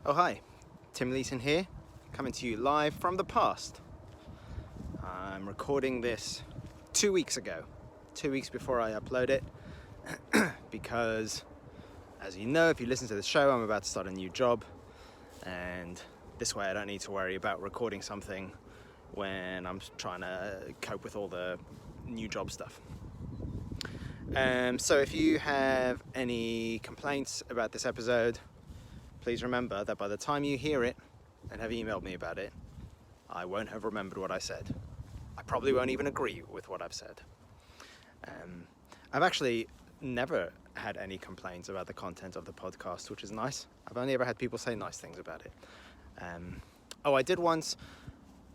Oh hi, Tim Leeson here, coming to you live from the past. I'm recording this 2 weeks ago, 2 weeks before I upload it, because as you know, if you listen to the show, I'm about to start a new job, and this way I don't need to worry about recording something when I'm trying to cope with all the new job stuff. So if you have any complaints about this episode, please remember that by the time you hear it and have emailed me about it, I won't have remembered what I said. I probably won't even agree with what I've said. I've actually never had any complaints about the content of the podcast, which is nice. I've only ever had people say nice things about it. I did once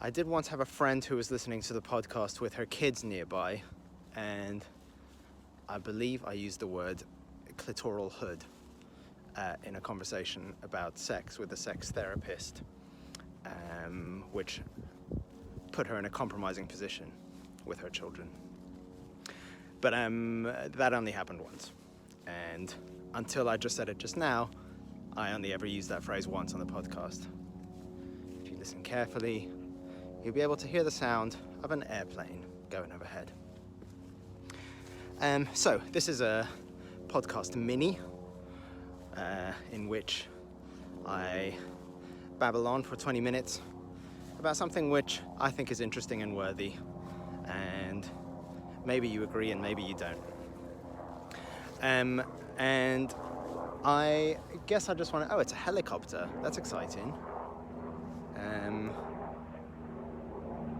have a friend who was listening to the podcast with her kids nearby, and I believe I used the word clitoral hood in a conversation about sex with a sex therapist, which put her in a compromising position with her children. But that only happened once, and until I just said it just now, I only ever used that phrase once on the podcast. If you listen carefully, you'll be able to hear the sound of an airplane going overhead. So this is a podcast mini, in which I babble on for 20 minutes about something which I think is interesting and worthy, and maybe you agree and maybe you don't. And I guess I just want to... Oh, it's a helicopter. That's exciting.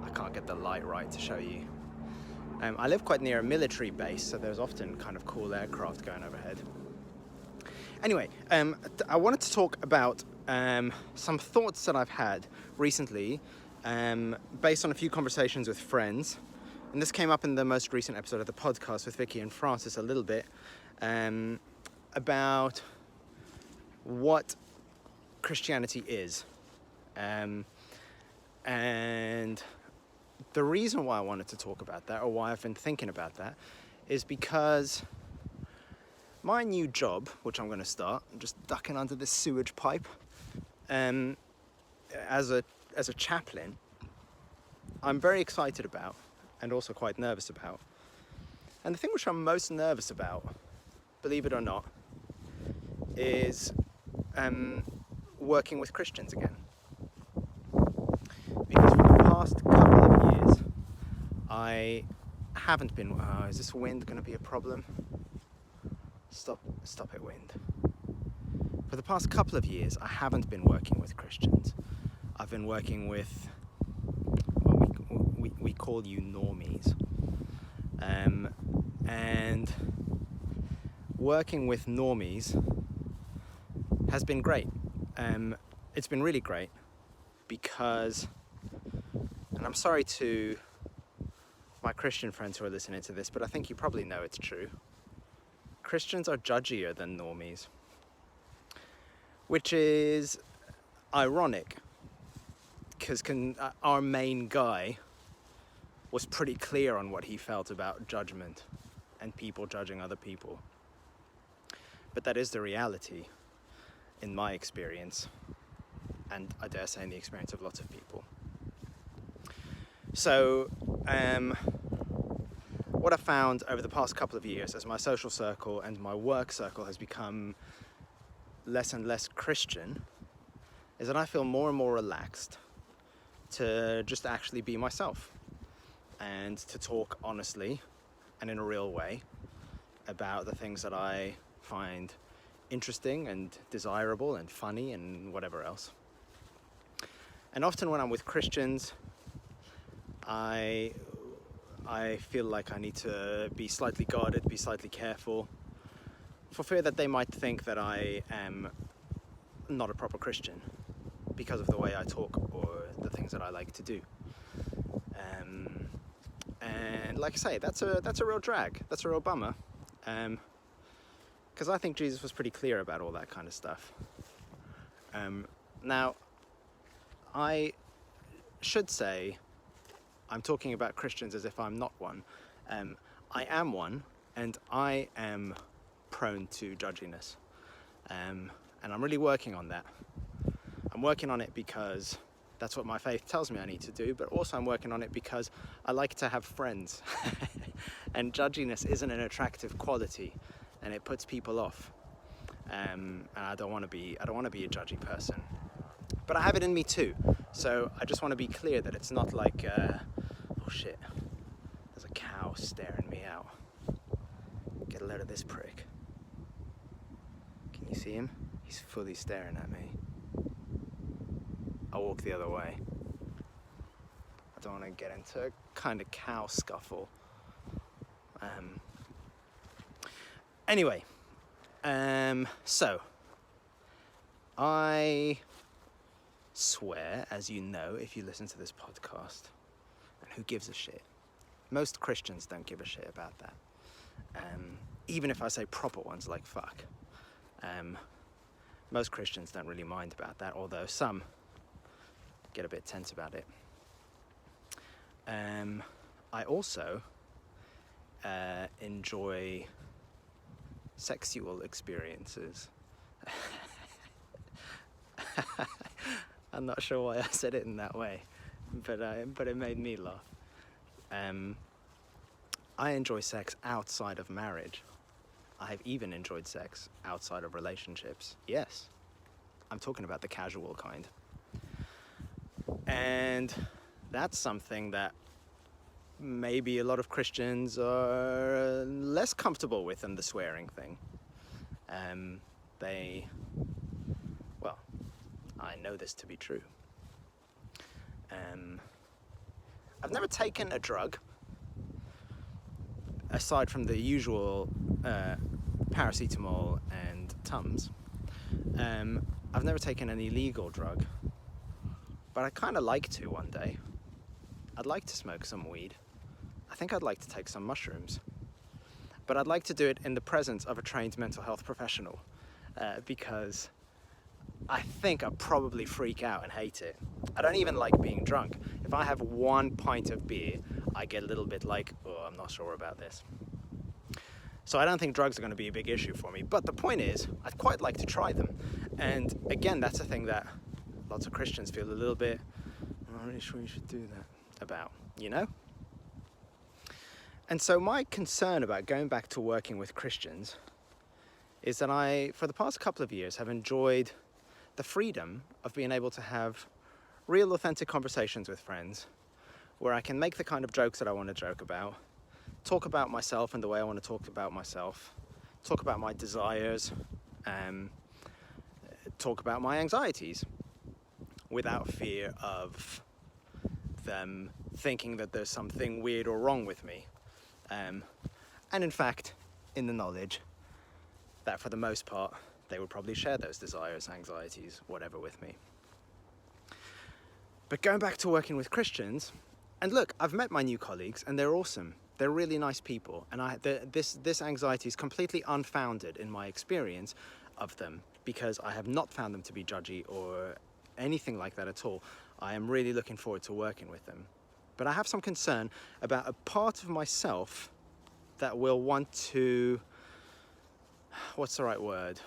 I can't get the light right to show you. I live quite near a military base, so there's often kind of cool aircraft going overhead. Anyway, I wanted to talk about some thoughts that I've had recently, based on a few conversations with friends. And this came up in the most recent episode of the podcast with Vicky and Francis a little bit, about what Christianity is. And the reason why I wanted to talk about that, or why I've been thinking about that, is because my new job, which I'm going to start, I'm just ducking under this sewage pipe, as a chaplain, I'm very excited about, and also quite nervous about. And the thing which I'm most nervous about, believe it or not, is working with Christians again. Because for the past couple of years, I haven't been... is this wind going to be a problem? Stop it, wind. For the past couple of years, I haven't been working with Christians. I've been working with what we call you normies. And working with normies has been great. It's been really great because, and I'm sorry to my Christian friends who are listening to this, but I think you probably know it's true. Christians are judgier than normies, which is ironic, because our main guy was pretty clear on what he felt about judgment and people judging other people. But that is the reality, in my experience, and I dare say in the experience of lots of people. So, what I found over the past couple of years as my social circle and my work circle has become less and less Christian is that I feel more and more relaxed to just actually be myself and to talk honestly and in a real way about the things that I find interesting and desirable and funny and whatever else. And often when I'm with Christians, I feel like I need to be slightly guarded, be slightly careful, for fear that they might think that I am not a proper Christian because of the way I talk or the things that I like to do. And like I say, that's a real drag. That's a real bummer. Because I think Jesus was pretty clear about all that kind of stuff. Now, I should say, I'm talking about Christians as if I'm not one. I am one, and I am prone to judginess. And I'm really working on that. I'm working on it because that's what my faith tells me I need to do, but also I'm working on it because I like to have friends. And judginess isn't an attractive quality, and it puts people off. And I don't want to be a judgy person. But I have it in me too. So I just want to be clear that it's not like, oh shit, there's a cow staring me out. Get a load of this prick. Can you see him? He's fully staring at me. I'll walk the other way. I don't want to get into a kind of cow scuffle. Anyway, so I swear, as you know, if you listen to this podcast, and who gives a shit? Most Christians don't give a shit about that. Even if I say proper ones like fuck. Most Christians don't really mind about that, although some get a bit tense about it. I also enjoy sexual experiences. I'm not sure why I said it in that way, but it made me laugh. I enjoy sex outside of marriage. I have even enjoyed sex outside of relationships. Yes, I'm talking about the casual kind. And that's something that maybe a lot of Christians are less comfortable with than the swearing thing. Well, I know this to be true. I've never taken a drug, aside from the usual paracetamol and Tums. I've never taken an illegal drug, but I'd kind of like to one day. I'd like to smoke some weed. I think I'd like to take some mushrooms. But I'd like to do it in the presence of a trained mental health professional, because I think I'd probably freak out and hate it. I don't even like being drunk. If I have 1 pint of beer, I get a little bit like, oh, I'm not sure about this. So I don't think drugs are going to be a big issue for me. But the point is, I'd quite like to try them. And again, that's a thing that lots of Christians feel a little bit, I'm not really sure you should do that about, you know? And so my concern about going back to working with Christians is that I, for the past couple of years, have enjoyed the freedom of being able to have real authentic conversations with friends where I can make the kind of jokes that I want to joke about, talk about myself and the way I want to talk about myself, talk about my desires, talk about my anxieties without fear of them thinking that there's something weird or wrong with me. And in fact, in the knowledge that for the most part, they would probably share those desires, anxieties, whatever with me. But going back to working with Christians, and look, I've met my new colleagues and they're awesome. They're really nice people. And this anxiety is completely unfounded in my experience of them, because I have not found them to be judgy or anything like that at all. I am really looking forward to working with them. But I have some concern about a part of myself that will want to, what's the right word?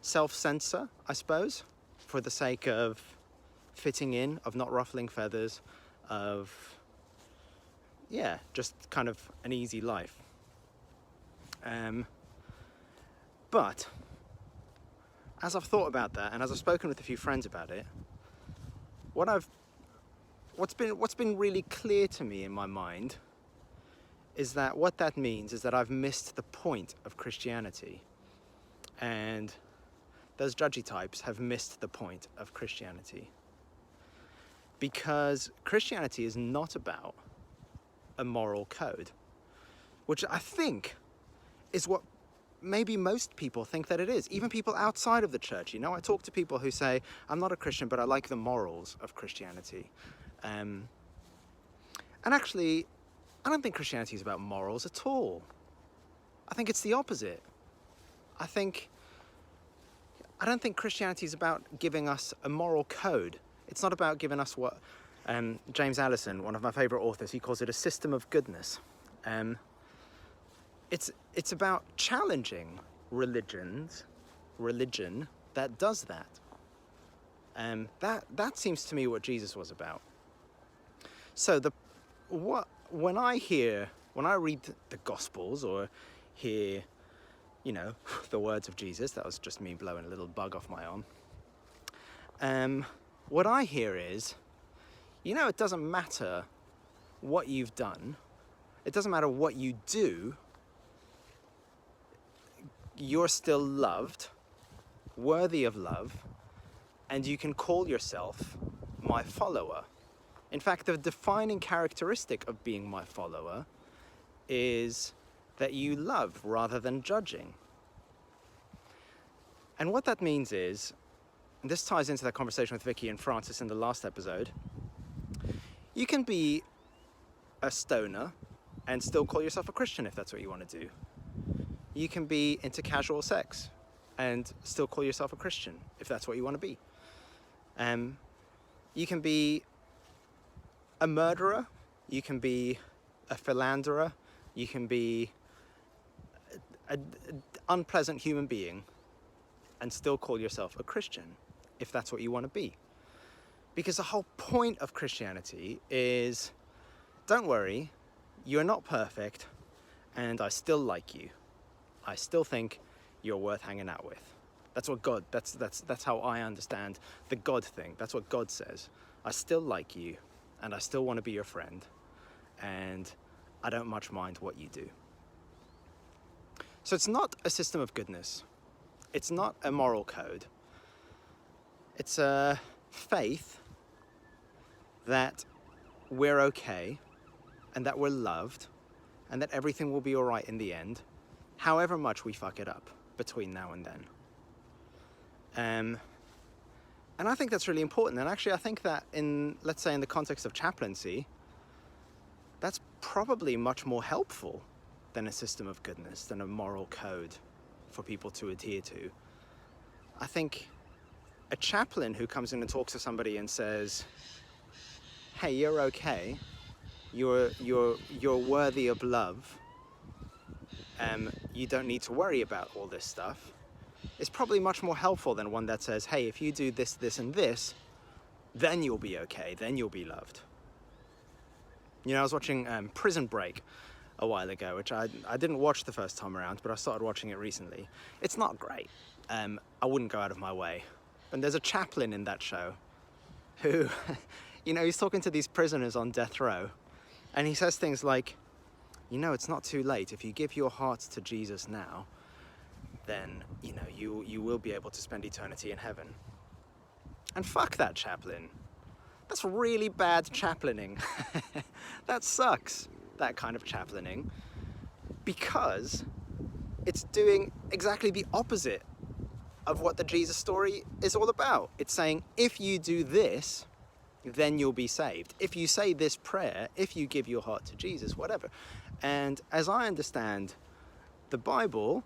Self-censor, I suppose, for the sake of fitting in, of not ruffling feathers, of, yeah, just kind of an easy life. But as I've thought about that, and as I've spoken with a few friends about it, what's been really clear to me in my mind is that what that means is that I've missed the point of Christianity, and those judgy types have missed the point of Christianity, because Christianity is not about a moral code, which I think is what maybe most people think that it is, even people outside of the church. You know, I talk to people who say, I'm not a Christian, but I like the morals of Christianity. And actually, I don't think Christianity is about morals at all. I think it's the opposite. I don't think Christianity is about giving us a moral code. It's not about giving us what James Allison, one of my favorite authors, he calls it a system of goodness. It's about challenging religion that does that. That seems to me what Jesus was about. So when I read the Gospels or hear, the words of Jesus, that was just me blowing a little bug off my arm. What I hear is, it doesn't matter what you've done. It doesn't matter what you do. You're still loved, worthy of love, and you can call yourself my follower. In fact, the defining characteristic of being my follower is that you love rather than judging. And what that means is, and this ties into that conversation with Vicky and Francis in the last episode, you can be a stoner and still call yourself a Christian if that's what you want to do. You can be into casual sex and still call yourself a Christian if that's what you want to be. You can be a murderer, you can be a philanderer, you can be an unpleasant human being and still call yourself a Christian if that's what you want to be. Because the whole point of Christianity is, don't worry, you're not perfect, and I still like you. I still think you're worth hanging out with. That's what God, that's how I understand the God thing. That's what God says. I still like you, and I still want to be your friend, and I don't much mind what you do. So it's not a system of goodness. It's not a moral code. It's a faith that we're okay, and that we're loved, and that everything will be all right in the end, however much we fuck it up between now and then. And I think that's really important. And actually, I think that let's say in the context of chaplaincy, that's probably much more helpful than a system of goodness, than a moral code for people to adhere to. I think a chaplain who comes in and talks to somebody and says, hey, you're okay, you're worthy of love, you don't need to worry about all this stuff, is probably much more helpful than one that says, hey, if you do this, this, and this, then you'll be okay, then you'll be loved. I was watching Prison Break a while ago, which I didn't watch the first time around, but I started watching it recently. It's not great. I wouldn't go out of my way. And there's a chaplain in that show who, he's talking to these prisoners on death row, and he says things like, it's not too late. If you give your heart to Jesus now, then, you will be able to spend eternity in heaven. And fuck that chaplain. That's really bad chaplaining. That sucks, that kind of chaplaining, because it's doing exactly the opposite of what the Jesus story is all about. It's saying, if you do this, then you'll be saved. If you say this prayer, if you give your heart to Jesus, whatever. And as I understand the Bible,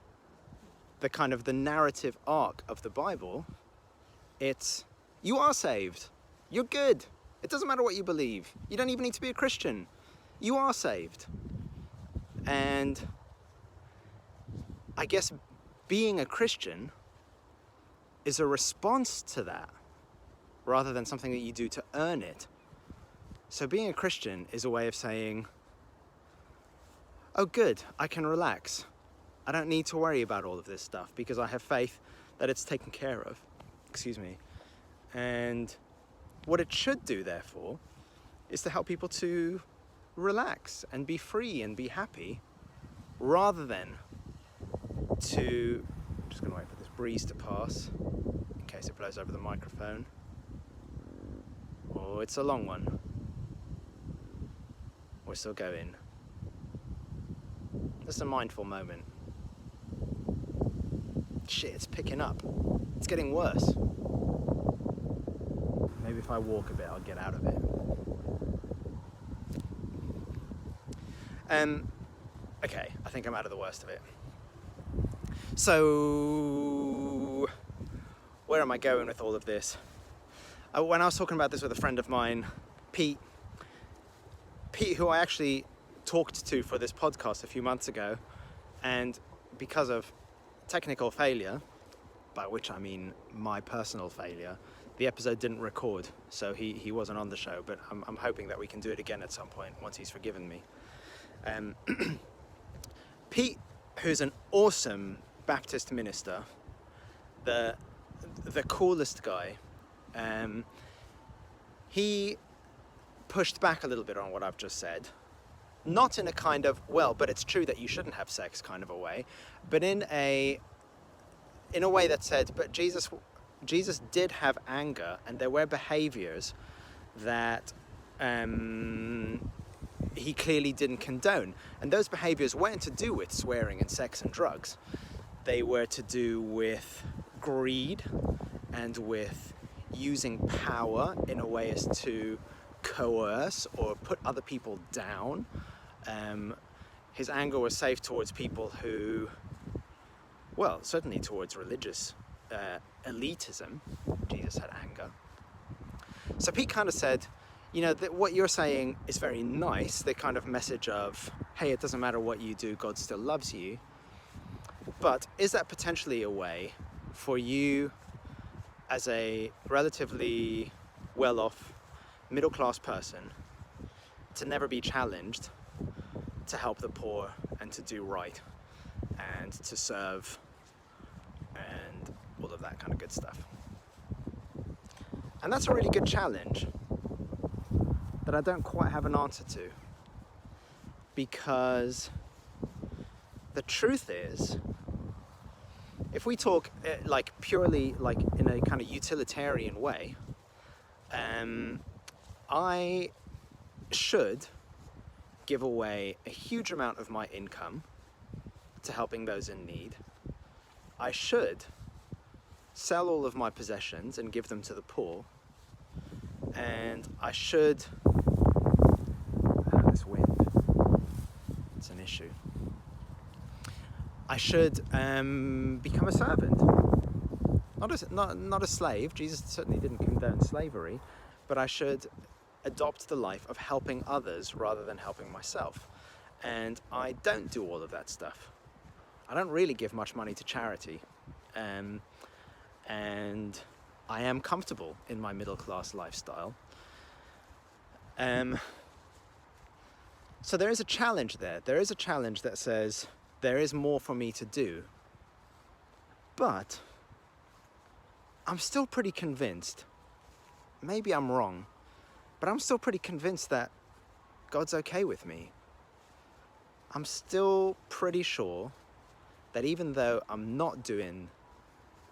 the kind of the narrative arc of the Bible, it's, you are saved. You're good. It doesn't matter what you believe. You don't even need to be a Christian. You are saved. And I guess being a Christian is a response to that, rather than something that you do to earn it. So being a Christian is a way of saying, oh good, I can relax. I don't need to worry about all of this stuff because I have faith that it's taken care of. Excuse me. And what it should do, therefore, is to help people to relax and be free and be happy, rather than to, I'm just gonna wait for this breeze to pass in case it blows over the microphone. Oh, it's a long one. We're still going. Just a mindful moment. Shit, it's picking up. It's getting worse. Maybe if I walk a bit, I'll get out of it. Okay, I think I'm out of the worst of it. So, where am I going with all of this? When I was talking about this with a friend of mine, Pete, who I actually talked to for this podcast a few months ago, and because of technical failure, by which I mean my personal failure. The episode didn't record, so he wasn't on the show, but I'm hoping that we can do it again at some point once he's forgiven me. Pete, who's an awesome Baptist minister, the coolest guy, he pushed back a little bit on what I've just said. Not in a kind of, well, but it's true that you shouldn't have sex kind of a way, but in a way that said, but Jesus did have anger, and there were behaviors that he clearly didn't condone. And those behaviors weren't to do with swearing and sex and drugs. They were to do with greed and with using power in a way as to coerce or put other people down. His anger was safe towards people who, well, certainly towards religious elitism. Jesus had anger. So Pete kind of said, you know, that what you're saying is very nice, the kind of message of, hey, it doesn't matter what you do, God still loves you. But is that potentially a way for you as a relatively well-off, middle-class person to never be challenged to help the poor and to do right and to serve and all of that kind of good stuff? And that's a really good challenge that I don't quite have an answer to, because the truth is, if we talk like purely like in a kind of utilitarian way, I should give away a huge amount of my income to helping those in need. I should sell all of my possessions and give them to the poor. And I should... this wind, it's an issue. I should become a servant. Not a slave. Jesus certainly didn't condone slavery, but I should adopt the life of helping others rather than helping myself. And I don't do all of that stuff. I don't really give much money to charity. And I am comfortable in my middle-class lifestyle. So there is a challenge there. There is a challenge that says there is more for me to do. But I'm still pretty convinced, maybe I'm wrong, but I'm still pretty convinced that God's okay with me. I'm still pretty sure that even though I'm not doing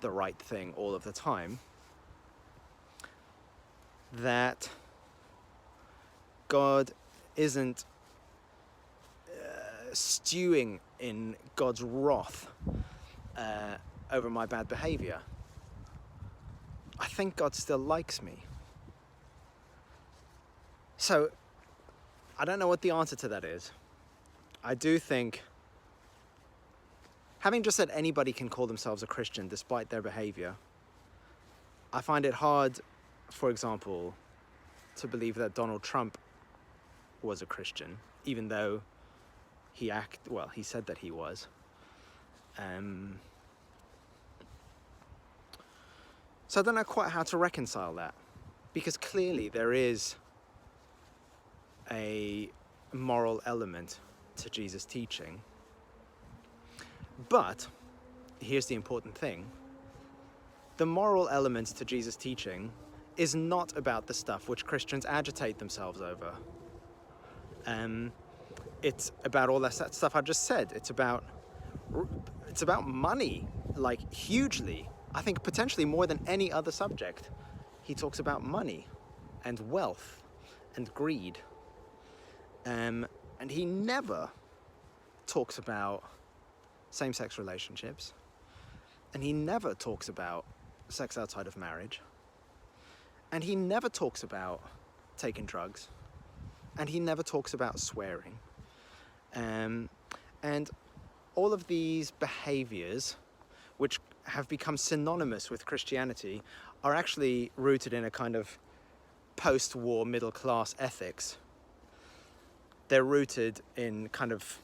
the right thing all of the time, that God isn't stewing in God's wrath over my bad behavior. I think God still likes me. So, I don't know what the answer to that is. I do think, having just said anybody can call themselves a Christian despite their behavior, I find it hard, for example, to believe that Donald Trump was a Christian, even though he said that he was. So I don't know quite how to reconcile that, because clearly there is a moral element to Jesus' teaching. But here's the important thing. The moral element to Jesus' teaching is not about the stuff which Christians agitate themselves over. It's about all that stuff I just said. It's about money, like hugely. I think potentially more than any other subject. He talks about money and wealth and greed. And he never talks about same-sex relationships. And he never talks about sex outside of marriage. And he never talks about taking drugs. And he never talks about swearing. And all of these behaviors, which have become synonymous with Christianity, are actually rooted in a kind of post-war middle-class ethics. They're rooted in kind of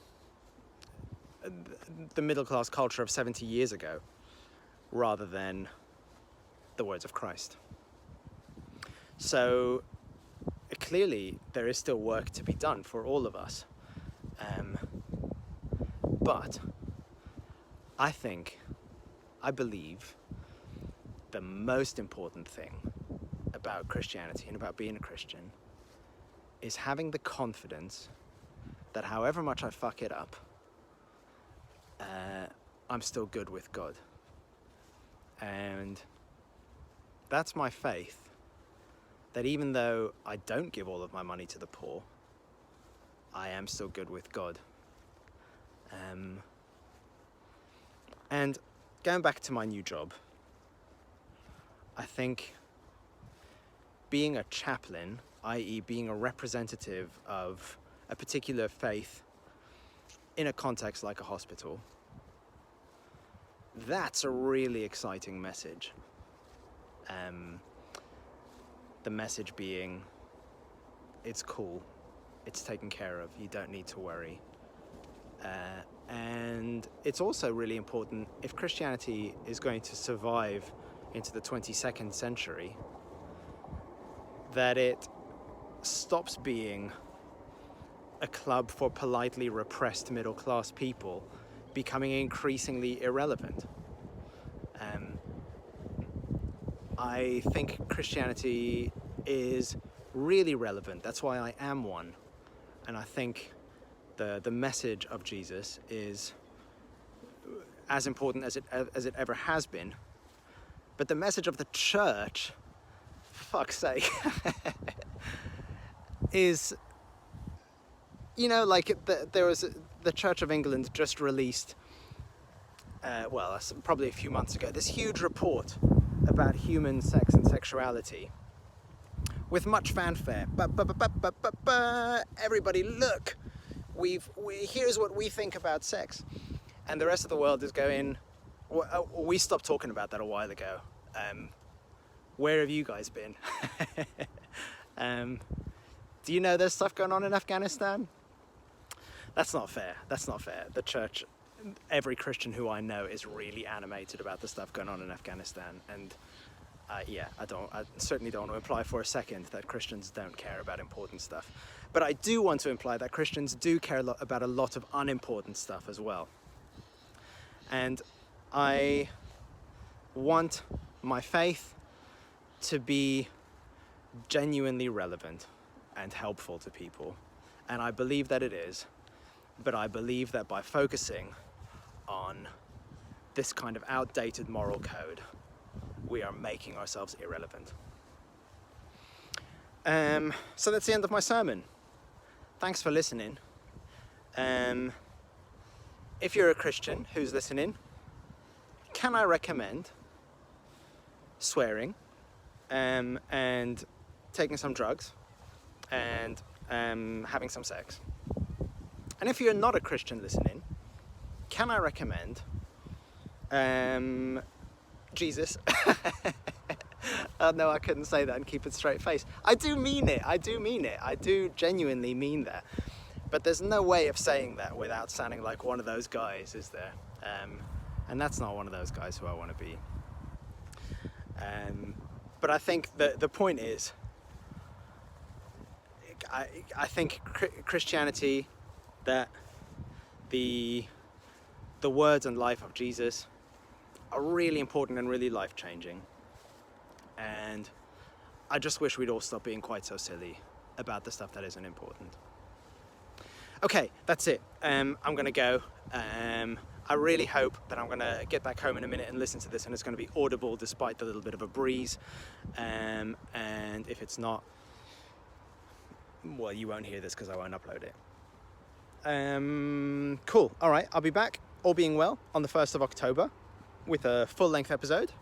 the middle-class culture of 70 years ago, rather than the words of Christ. So clearly there is still work to be done for all of us. But I believe the most important thing about Christianity and about being a Christian is having the confidence that however much I fuck it up, I'm still good with God. And that's my faith, that even though I don't give all of my money to the poor, I am still good with God. And going back to my new job, I think being a chaplain, i.e. being a representative of a particular faith in a context like a hospital, that's a really exciting message. The message being, it's cool, it's taken care of, you don't need to worry. And it's also really important, if Christianity is going to survive into the 22nd century, that it stops being a club for politely repressed middle-class people, becoming increasingly irrelevant. I think Christianity is really relevant. That's why I am one. And I think the message of Jesus is as important as it ever has been. But the message of the church, for fuck's sake, is, you know, like there was the Church of England just released, probably a few months ago, this huge report about human sex and sexuality with much fanfare. Everybody, look, here's what we think about sex. And the rest of the world is going, we stopped talking about that a while ago. Where have you guys been? Do you know there's stuff going on in Afghanistan? That's not fair. That's not fair. The church, every Christian who I know is really animated about the stuff going on in Afghanistan. And I certainly don't want to imply for a second that Christians don't care about important stuff. But I do want to imply that Christians do care about a lot of unimportant stuff as well. And I want my faith to be genuinely relevant and helpful to people. And I believe that it is. But I believe that by focusing on this kind of outdated moral code, we are making ourselves irrelevant. So that's the end of my sermon. Thanks for listening. If you're a Christian who's listening, can I recommend swearing and taking some drugs and having some sex? And if you're not a Christian listening, can I recommend Jesus? Oh no, I couldn't say that and keep a straight face. I do mean it. I do genuinely mean that. But there's no way of saying that without sounding like one of those guys, is there? And that's not one of those guys who I want to be. But I think the point is, I think Christianity, that the words and life of Jesus are really important and really life-changing. And I just wish we'd all stop being quite so silly about the stuff that isn't important. Okay, that's it. I'm gonna go. I really hope that I'm gonna get back home in a minute and listen to this and it's gonna be audible despite the little bit of a breeze. And if it's not, well, you won't hear this because I won't upload it. Cool. All right, I'll be back, all being well, on the 1st of October with a full-length episode,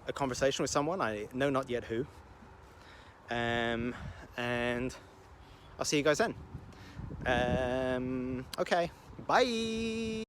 a conversation with someone, I know not yet who. And I'll see you guys then. Okay, bye.